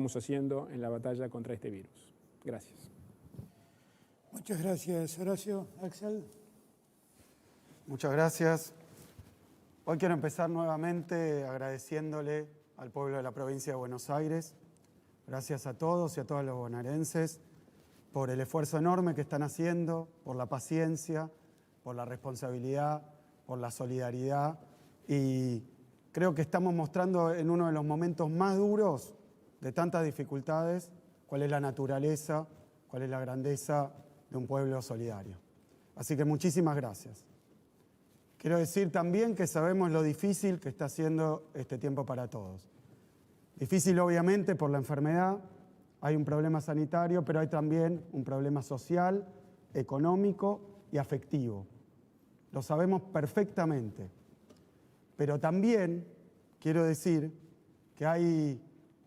estamos haciendo en la batalla contra este virus. Gracias. Muchas gracias, Horacio. Axel. Muchas gracias. Hoy quiero empezar nuevamente agradeciéndole al pueblo de la provincia de Buenos Aires. Gracias a todos y a todos los bonaerenses por el esfuerzo enorme que están haciendo, por la paciencia, por la responsabilidad, por la solidaridad. Y creo que estamos mostrando en uno de los momentos más duros de tantas dificultades cuál es la naturaleza, cuál es la grandeza de un pueblo solidario. Así que muchísimas gracias. Quiero decir también que sabemos lo difícil que está siendo este tiempo para todos. Difícil obviamente por la enfermedad, hay un problema sanitario, pero hay también un problema social, económico y afectivo. Lo sabemos perfectamente. Pero también quiero decir que ha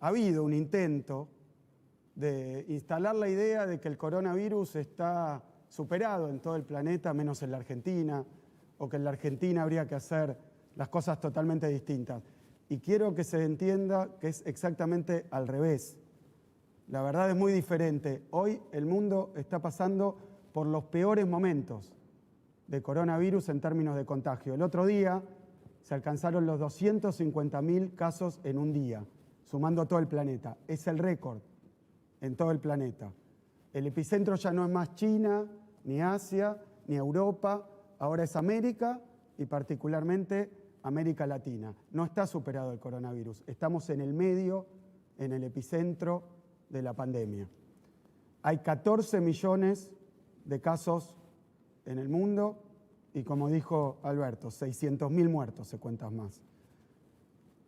habido un intento de instalar la idea de que el coronavirus está superado en todo el planeta, menos en la Argentina, o que en la Argentina habría que hacer las cosas totalmente distintas. Y quiero que se entienda que es exactamente al revés. La verdad es muy diferente. Hoy el mundo está pasando por los peores momentos de coronavirus en términos de contagio. El otro día se alcanzaron los 250.000 casos en un día, sumando todo el planeta. Es el récord en todo el planeta. El epicentro ya no es más China, ni Asia, ni Europa, ahora es América y particularmente América Latina. No está superado el coronavirus, estamos en el medio, en el epicentro de la pandemia. Hay 14 millones de casos en el mundo y, como dijo Alberto, 600.000 muertos se cuentan más.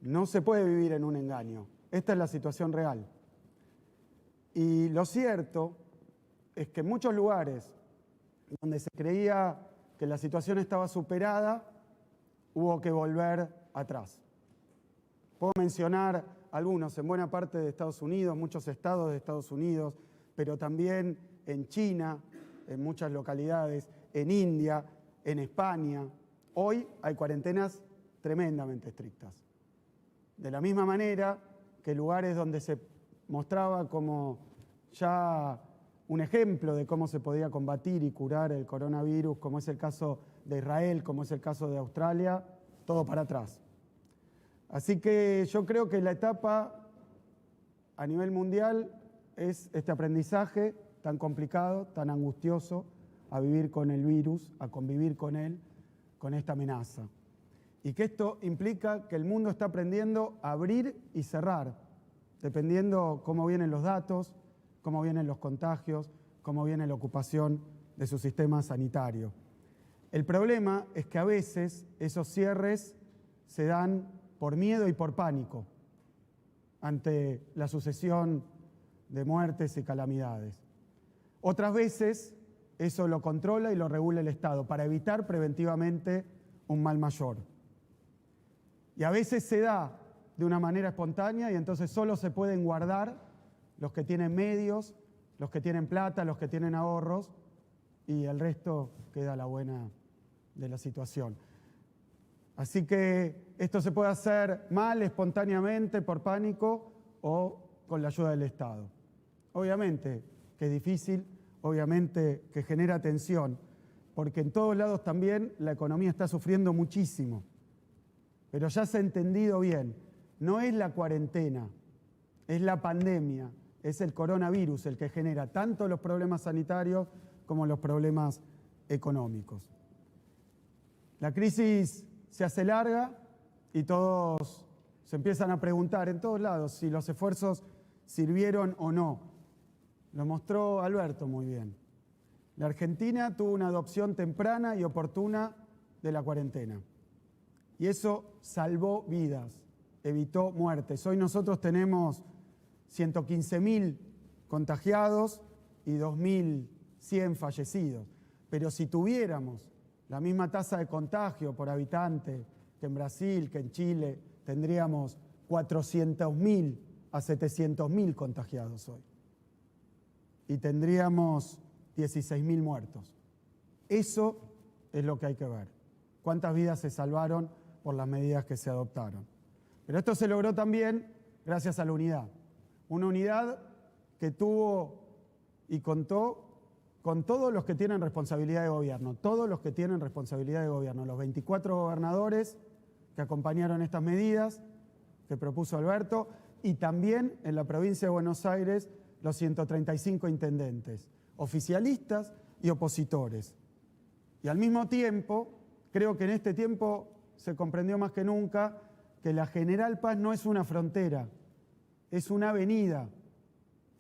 No se puede vivir en un engaño. Esta es la situación real. Y lo cierto es que en muchos lugares donde se creía que la situación estaba superada, hubo que volver atrás. Puedo mencionar algunos en buena parte de Estados Unidos, muchos estados de Estados Unidos, pero también en China, en muchas localidades, en India, en España. Hoy hay cuarentenas tremendamente estrictas. De la misma manera que lugares donde se mostraba como ya un ejemplo de cómo se podía combatir y curar el coronavirus, como es el caso de Israel, como es el caso de Australia, todo para atrás. Así que yo creo que la etapa a nivel mundial es este aprendizaje tan complicado, tan angustioso, a vivir con el virus, a convivir con él, con esta amenaza. Y que esto implica que el mundo está aprendiendo a abrir y cerrar, dependiendo cómo vienen los datos, cómo vienen los contagios, cómo viene la ocupación de su sistema sanitario. El problema es que a veces esos cierres se dan por miedo y por pánico ante la sucesión de muertes y calamidades. Otras veces eso lo controla y lo regula el Estado para evitar preventivamente un mal mayor. Y a veces se da de una manera espontánea y entonces solo se pueden guardar los que tienen medios, los que tienen plata, los que tienen ahorros, y el resto queda a la buena de la situación. Así que esto se puede hacer mal, espontáneamente, por pánico o con la ayuda del Estado. Obviamente que es difícil, obviamente que genera tensión, porque en todos lados también la economía está sufriendo muchísimo. Pero ya se ha entendido bien, no es la cuarentena, es la pandemia, es el coronavirus el que genera tanto los problemas sanitarios como los problemas económicos. La crisis se hace larga y todos se empiezan a preguntar en todos lados si los esfuerzos sirvieron o no. Lo mostró Alberto muy bien. La Argentina tuvo una adopción temprana y oportuna de la cuarentena. Y eso salvó vidas, evitó muertes. Hoy nosotros tenemos 115.000 contagiados y 2.100 fallecidos. Pero si tuviéramos la misma tasa de contagio por habitante que en Brasil, que en Chile, tendríamos 400.000 a 700.000 contagiados hoy. Y tendríamos 16.000 muertos. Eso es lo que hay que ver. ¿Cuántas vidas se salvaron por las medidas que se adoptaron? Pero esto se logró también gracias a la unidad. Una unidad que tuvo y contó con todos los que tienen responsabilidad de gobierno, todos los que tienen responsabilidad de gobierno, los 24 gobernadores que acompañaron estas medidas que propuso Alberto, y también en la provincia de Buenos Aires los 135 intendentes, oficialistas y opositores. Y al mismo tiempo, creo que en este tiempo se comprendió más que nunca que la General Paz no es una frontera, es una avenida,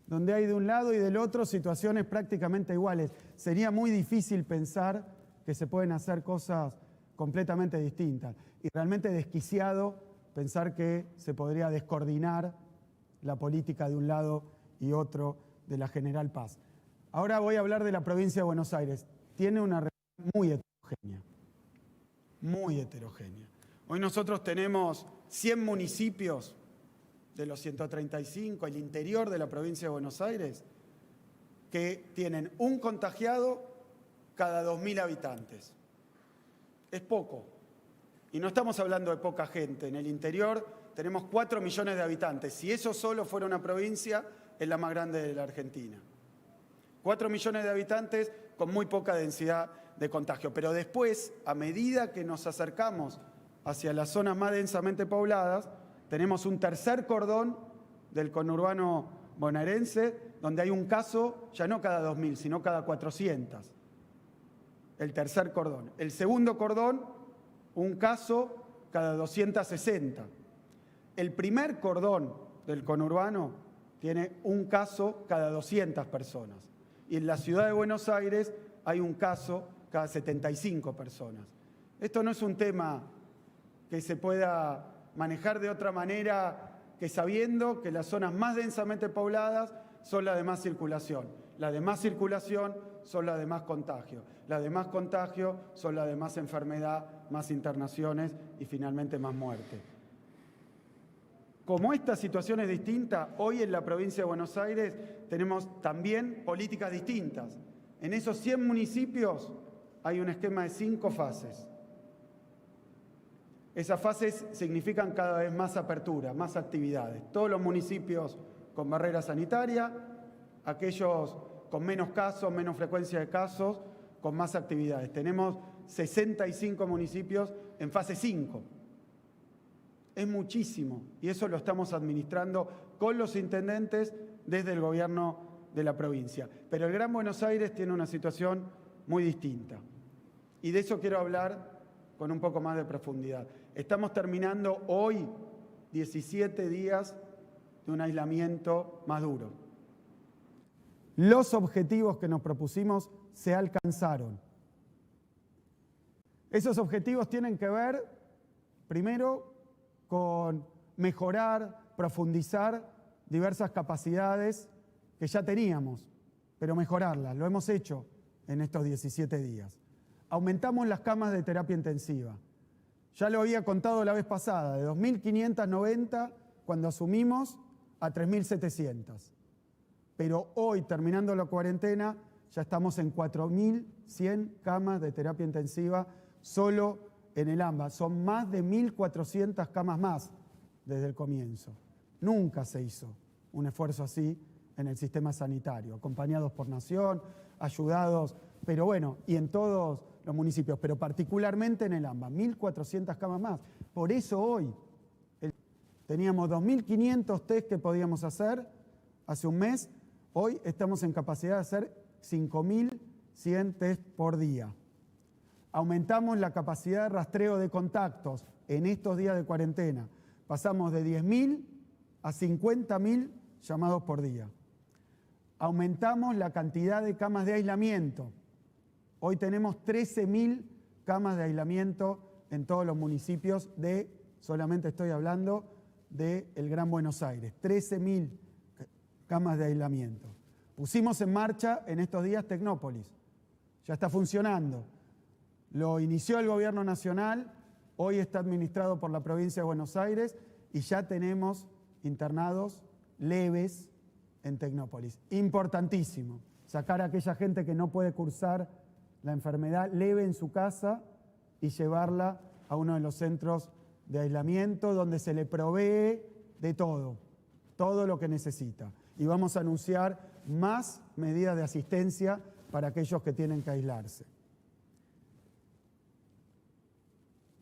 donde hay de un lado y del otro situaciones prácticamente iguales. Sería muy difícil pensar que se pueden hacer cosas completamente distintas. Y realmente desquiciado pensar que se podría descoordinar la política de un lado y otro de la General Paz. Ahora voy a hablar de la provincia de Buenos Aires. Tiene una realidad muy heterogénea, muy heterogénea. Hoy nosotros tenemos 100 municipios de los 135, el interior de la provincia de Buenos Aires, que tienen un contagiado cada 2.000 habitantes. Es poco. Y no estamos hablando de poca gente. En el interior tenemos 4 millones de habitantes. Si eso solo fuera una provincia, es la más grande de la Argentina. 4 millones de habitantes con muy poca densidad de contagio. Pero después, a medida que nos acercamos hacia las zonas más densamente pobladas, tenemos un tercer cordón del conurbano bonaerense, donde hay un caso, ya no cada 2.000, sino cada 400. El tercer cordón. El segundo cordón, un caso cada 260. El primer cordón del conurbano tiene un caso cada 200 personas. Y en la ciudad de Buenos Aires hay un caso cada 75 personas. Esto no es un tema que se pueda manejar de otra manera que sabiendo que las zonas más densamente pobladas son las de más circulación. Las de más circulación son las de más contagio. Las de más contagio son las de más enfermedad, más internaciones y finalmente más muerte. Como esta situación es distinta, hoy en la provincia de Buenos Aires tenemos también políticas distintas. En esos 100 municipios hay un esquema de 5 fases. Esas fases significan cada vez más apertura, más actividades. Todos los municipios con barrera sanitaria, aquellos con menos casos, menos frecuencia de casos, con más actividades. Tenemos 65 municipios en fase 5. Es muchísimo y eso lo estamos administrando con los intendentes desde el gobierno de la provincia. Pero el Gran Buenos Aires tiene una situación muy distinta y de eso quiero hablar con un poco más de profundidad. Estamos terminando hoy 17 días de un aislamiento más duro. Los objetivos que nos propusimos se alcanzaron. Esos objetivos tienen que ver, primero, con mejorar, profundizar diversas capacidades que ya teníamos, pero mejorarlas. Lo hemos hecho en estos 17 días. Aumentamos las camas de terapia intensiva. Ya lo había contado la vez pasada, de 2.590 cuando asumimos a 3.700. Pero hoy, terminando la cuarentena, ya estamos en 4.100 camas de terapia intensiva solo en el AMBA. Son más de 1.400 camas más desde el comienzo. Nunca se hizo un esfuerzo así en el sistema sanitario, acompañados por Nación, ayudados, pero bueno, y en todos los municipios, pero particularmente en el AMBA, 1.400 camas más. Por eso hoy teníamos 2.500 test que podíamos hacer hace un mes, hoy estamos en capacidad de hacer 5.100 test por día. Aumentamos la capacidad de rastreo de contactos en estos días de cuarentena. Pasamos de 10.000 a 50.000 llamados por día. Aumentamos la cantidad de camas de aislamiento. Hoy tenemos 13.000 camas de aislamiento en todos los municipios solamente estoy hablando del Gran Buenos Aires, 13.000 camas de aislamiento. Pusimos en marcha en estos días Tecnópolis, ya está funcionando. Lo inició el Gobierno Nacional, hoy está administrado por la provincia de Buenos Aires y ya tenemos internados leves en Tecnópolis. Importantísimo, sacar a aquella gente que no puede cursar la enfermedad leve en su casa y llevarla a uno de los centros de aislamiento donde se le provee de todo. todo lo que necesita. Y vamos a anunciar más medidas de asistencia para aquellos que tienen que aislarse.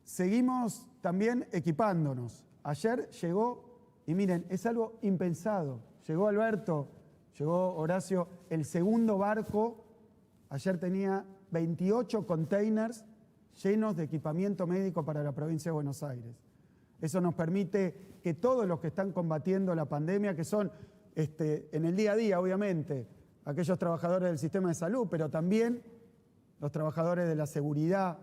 Seguimos también equipándonos. Ayer llegó, y miren, es algo impensado. Llegó Alberto, llegó Horacio, el segundo barco. Ayer tenía 28 containers llenos de equipamiento médico para la provincia de Buenos Aires. Eso nos permite que todos los que están combatiendo la pandemia, que son en el día a día, obviamente, aquellos trabajadores del sistema de salud, pero también los trabajadores de la seguridad,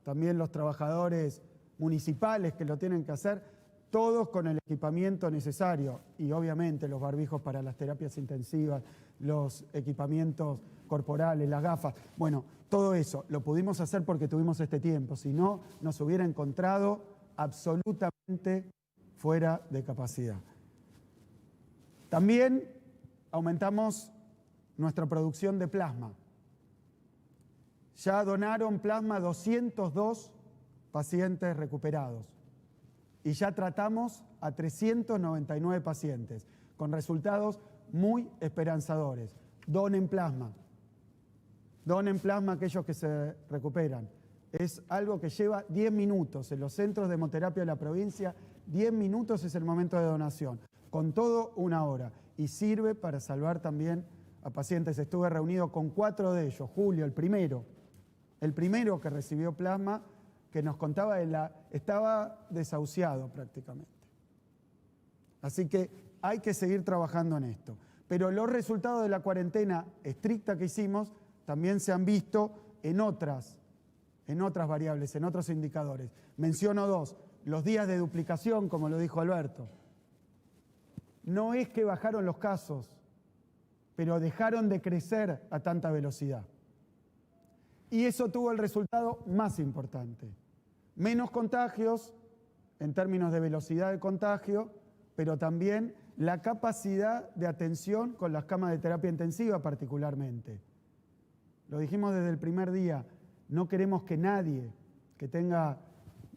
también los trabajadores municipales que lo tienen que hacer, todos con el equipamiento necesario y obviamente los barbijos para las terapias intensivas, los equipamientos corporales, las gafas. Bueno, todo eso lo pudimos hacer porque tuvimos este tiempo, si no nos hubiera encontrado absolutamente fuera de capacidad. También aumentamos nuestra producción de plasma. Ya donaron plasma 202 pacientes recuperados y ya tratamos a 399 pacientes con resultados muy esperanzadores. Donen plasma aquellos que se recuperan. Es algo que lleva 10 minutos. En los centros de hemoterapia de la provincia, 10 minutos es el momento de donación. Con todo, 1 hora. Y sirve para salvar también a pacientes. Estuve reunido con 4 de ellos. Julio, el primero que recibió plasma, que nos contaba estaba desahuciado prácticamente. Así que hay que seguir trabajando en esto. Pero los resultados de la cuarentena estricta que hicimos también se han visto en otras variables, en otros indicadores. Menciono 2, los días de duplicación, como lo dijo Alberto. No es que bajaron los casos, pero dejaron de crecer a tanta velocidad. Y eso tuvo el resultado más importante. Menos contagios en términos de velocidad de contagio, pero también la capacidad de atención con las camas de terapia intensiva particularmente. Lo dijimos desde el primer día, no queremos que nadie que tenga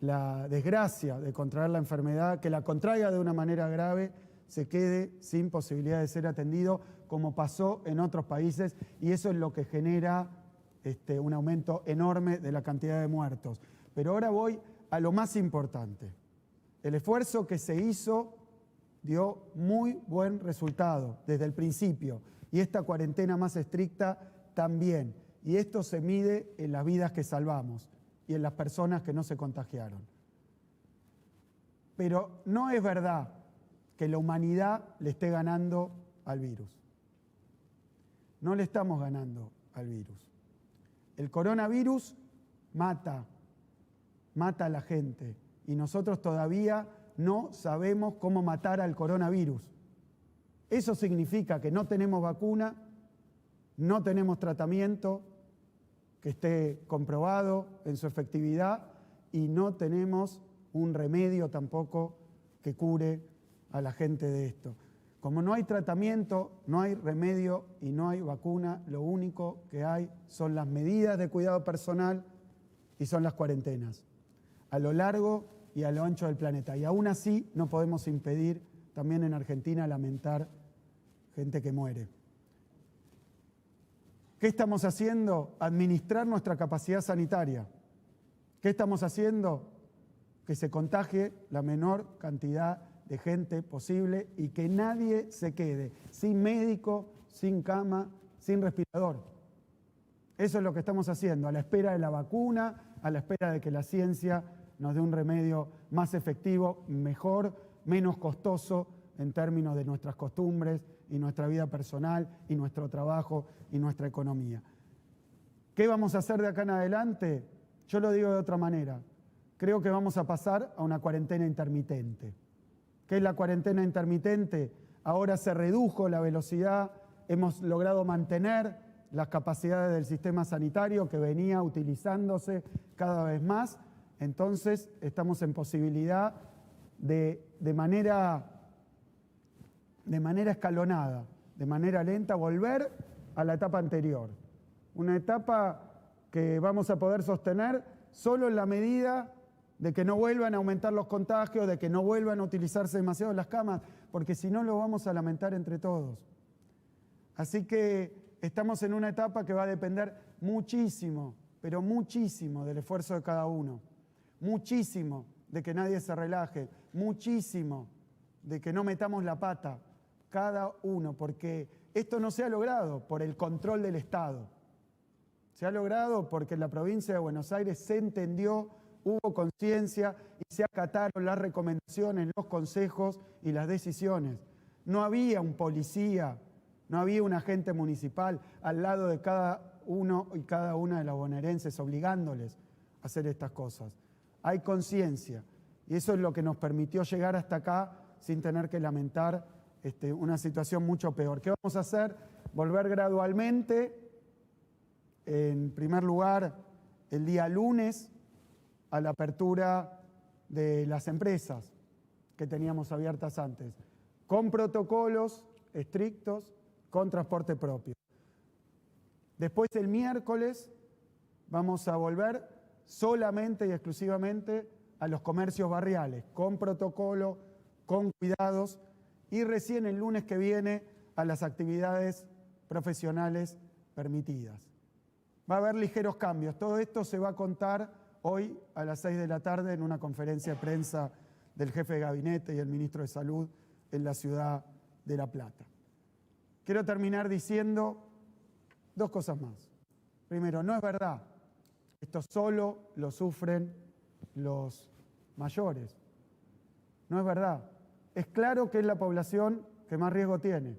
la desgracia de contraer la enfermedad, que la contraiga de una manera grave, se quede sin posibilidad de ser atendido, como pasó en otros países, y eso es lo que genera un aumento enorme de la cantidad de muertos. Pero ahora voy a lo más importante. El esfuerzo que se hizo dio muy buen resultado desde el principio, y esta cuarentena más estricta también. Y esto se mide en las vidas que salvamos y en las personas que no se contagiaron. Pero no es verdad que la humanidad le esté ganando al virus. No le estamos ganando al virus. El coronavirus mata a la gente y nosotros todavía no sabemos cómo matar al coronavirus. Eso significa que no tenemos vacuna, no tenemos tratamiento que esté comprobado en su efectividad y no tenemos un remedio tampoco que cure a la gente de esto. Como no hay tratamiento, no hay remedio y no hay vacuna, lo único que hay son las medidas de cuidado personal y son las cuarentenas, a lo largo y a lo ancho del planeta. Y aún así no podemos impedir también en Argentina lamentar gente que muere. ¿Qué estamos haciendo? Administrar nuestra capacidad sanitaria. ¿Qué estamos haciendo? Que se contagie la menor cantidad de gente posible y que nadie se quede sin médico, sin cama, sin respirador. Eso es lo que estamos haciendo, a la espera de la vacuna, a la espera de que la ciencia nos dé un remedio más efectivo, mejor, menos costoso en términos de nuestras costumbres y nuestra vida personal y nuestro trabajo y nuestra economía. ¿Qué vamos a hacer de acá en adelante? Yo lo digo de otra manera. Creo que vamos a pasar a una cuarentena intermitente. ¿Qué es la cuarentena intermitente? Ahora se redujo la velocidad, hemos logrado mantener las capacidades del sistema sanitario que venía utilizándose cada vez más, entonces estamos en posibilidad de manera escalonada, de manera lenta, volver a la etapa anterior. Una etapa que vamos a poder sostener solo en la medida de que no vuelvan a aumentar los contagios, de que no vuelvan a utilizarse demasiado las camas, porque si no lo vamos a lamentar entre todos. Así que estamos en una etapa que va a depender muchísimo, pero muchísimo del esfuerzo de cada uno, muchísimo de que nadie se relaje, muchísimo de que no metamos la pata, cada uno, porque esto no se ha logrado por el control del Estado. Se ha logrado porque en la provincia de Buenos Aires se entendió, hubo conciencia y se acataron las recomendaciones, los consejos y las decisiones. No había un policía, no había un agente municipal al lado de cada uno y cada una de los bonaerenses obligándoles a hacer estas cosas. Hay conciencia y eso es lo que nos permitió llegar hasta acá sin tener que lamentar una situación mucho peor. ¿Qué vamos a hacer? Volver gradualmente, en primer lugar, el día lunes, a la apertura de las empresas que teníamos abiertas antes, con protocolos estrictos, con transporte propio. Después, el miércoles, vamos a volver solamente y exclusivamente a los comercios barriales, con protocolo, con cuidados, y recién el lunes que viene a las actividades profesionales permitidas. Va a haber ligeros cambios. Todo esto se va a contar hoy a las 6 de la tarde en una conferencia de prensa del jefe de gabinete y el ministro de Salud en la ciudad de La Plata. Quiero terminar diciendo dos cosas más. Primero, no es verdad. Esto solo lo sufren los mayores. No es verdad. Es claro que es la población que más riesgo tiene.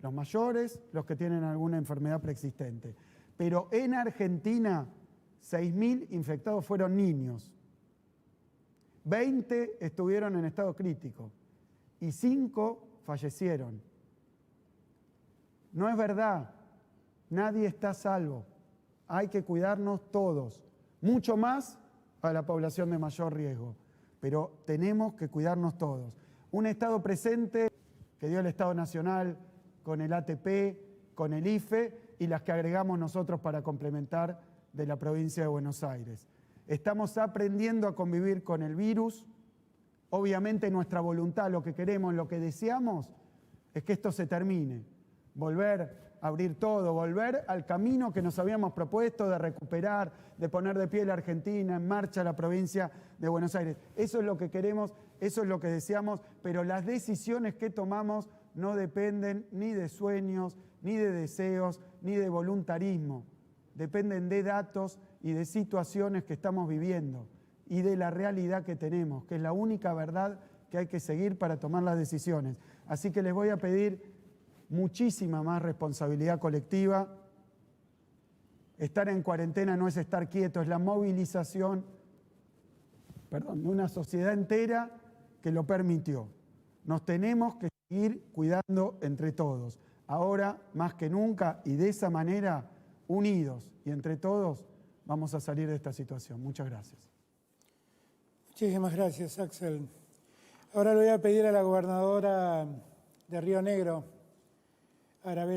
Los mayores, los que tienen alguna enfermedad preexistente. Pero en Argentina, 6.000 infectados fueron niños. 20 estuvieron en estado crítico y 5 fallecieron. No es verdad. Nadie está a salvo. Hay que cuidarnos todos. Mucho más a la población de mayor riesgo. Pero tenemos que cuidarnos todos. Un Estado presente que dio el Estado Nacional con el ATP, con el IFE y las que agregamos nosotros para complementar de la provincia de Buenos Aires. Estamos aprendiendo a convivir con el virus. Obviamente nuestra voluntad, lo que queremos, lo que deseamos es que esto se termine. Volver a abrir todo, volver al camino que nos habíamos propuesto de recuperar, de poner de pie la Argentina, en marcha la provincia de Buenos Aires. Eso es lo que queremos, eso es lo que deseamos, pero las decisiones que tomamos no dependen ni de sueños, ni de deseos, ni de voluntarismo. Dependen de datos y de situaciones que estamos viviendo y de la realidad que tenemos, que es la única verdad que hay que seguir para tomar las decisiones. Así que les voy a pedir muchísima más responsabilidad colectiva. Estar en cuarentena no es estar quieto, es la movilización, de una sociedad entera que lo permitió. Nos tenemos que seguir cuidando entre todos, ahora más que nunca, y de esa manera, unidos y entre todos, vamos a salir de esta situación. Muchas gracias. Muchísimas gracias, Axel. Ahora le voy a pedir a la gobernadora de Río Negro, Arabela